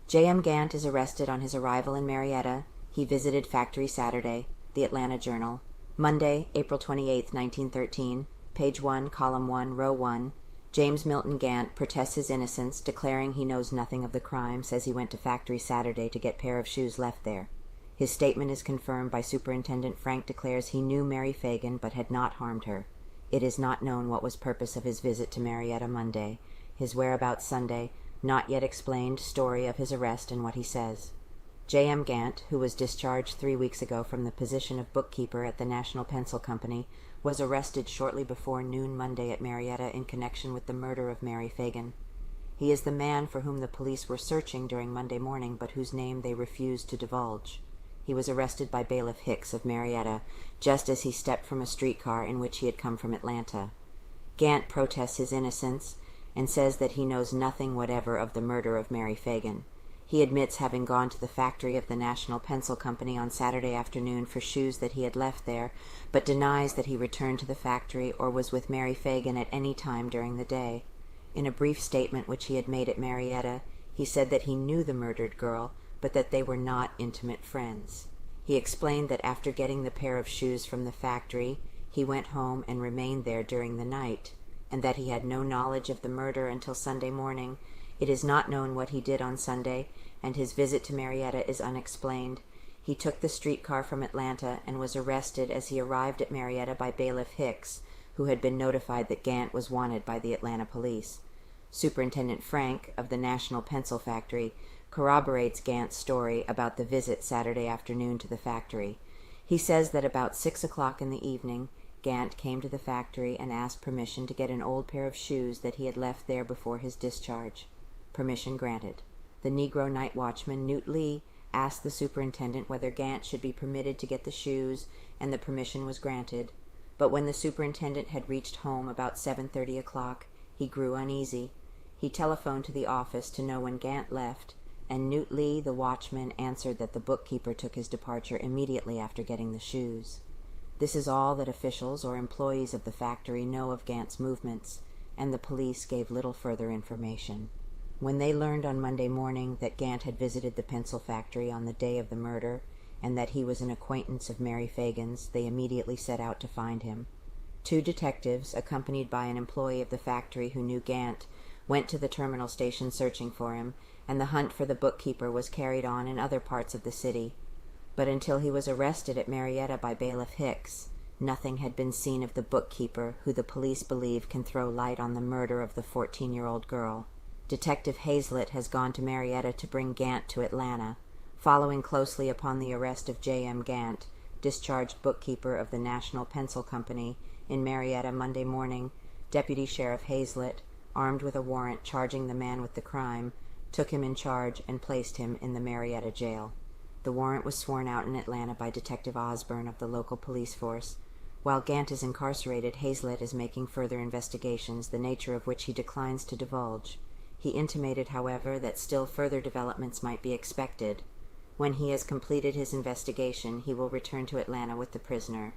J.M. Gantt is arrested on his arrival in Marietta. He visited factory Saturday. The Atlanta Journal. Monday, April 28, 1913. Page 1, column 1, row 1. James Milton Gantt protests his innocence, declaring he knows nothing of the crime, says he went to factory Saturday to get pair of shoes left there. His statement is confirmed by Superintendent Frank declares he knew Mary Phagan but had not harmed her. It is not known what was purpose of his visit to Marietta Monday. His whereabouts Sunday, not yet explained, story of his arrest and what he says. J.M. Gantt, who was discharged 3 weeks ago from the position of bookkeeper at the National Pencil Company, was arrested shortly before noon Monday at Marietta in connection with the murder of Mary Phagan. He is the man for whom the police were searching during Monday morning, but whose name they refused to divulge. He was arrested by Bailiff Hicks of Marietta, just as he stepped from a streetcar in which he had come from Atlanta. Gantt protests his innocence and says that he knows nothing whatever of the murder of Mary Phagan. He admits having gone to the factory of the National Pencil Company on Saturday afternoon for shoes that he had left there, but denies that he returned to the factory or was with Mary Phagan at any time during the day. In a brief statement which he had made at Marietta, he said that he knew the murdered girl, but that they were not intimate friends. He explained that after getting the pair of shoes from the factory, he went home and remained there during the night, and that he had no knowledge of the murder until Sunday morning. It is not known what he did on Sunday, and his visit to Marietta is unexplained. He took the streetcar from Atlanta and was arrested as he arrived at Marietta by Bailiff Hicks, who had been notified that Gantt was wanted by the Atlanta police. Superintendent Frank, of the National Pencil Factory, corroborates Gantt's story about the visit Saturday afternoon to the factory. He says that about 6 o'clock in the evening, Gantt came to the factory and asked permission to get an old pair of shoes that he had left there before his discharge. Permission granted. The Negro night watchman, Newt Lee, asked the superintendent whether Gantt should be permitted to get the shoes, and the permission was granted. But when the superintendent had reached home about 7:30 o'clock, he grew uneasy. He telephoned to the office to know when Gantt left, and Newt Lee, the watchman, answered that the bookkeeper took his departure immediately after getting the shoes. This is all that officials or employees of the factory know of Gantt's movements, and the police gave little further information. When they learned on Monday morning that Gantt had visited the pencil factory on the day of the murder, and that he was an acquaintance of Mary Phagan's, they immediately set out to find him. 2 detectives, accompanied by an employee of the factory who knew Gantt, went to the terminal station searching for him, and the hunt for the bookkeeper was carried on in other parts of the city. But until he was arrested at Marietta by Bailiff Hicks, nothing had been seen of the bookkeeper, who the police believe can throw light on the murder of the 14-year-old girl. Detective Hazlett has gone to Marietta to bring Gantt to Atlanta. Following closely upon the arrest of J.M. Gantt, discharged bookkeeper of the National Pencil Company, in Marietta Monday morning, Deputy Sheriff Hazlett, armed with a warrant charging the man with the crime, took him in charge and placed him in the Marietta jail. The warrant was sworn out in Atlanta by Detective Osborne of the local police force. While Gantt is incarcerated, Hazlett is making further investigations, the nature of which he declines to divulge. He intimated, however, that still further developments might be expected. When he has completed his investigation, he will return to Atlanta with the prisoner.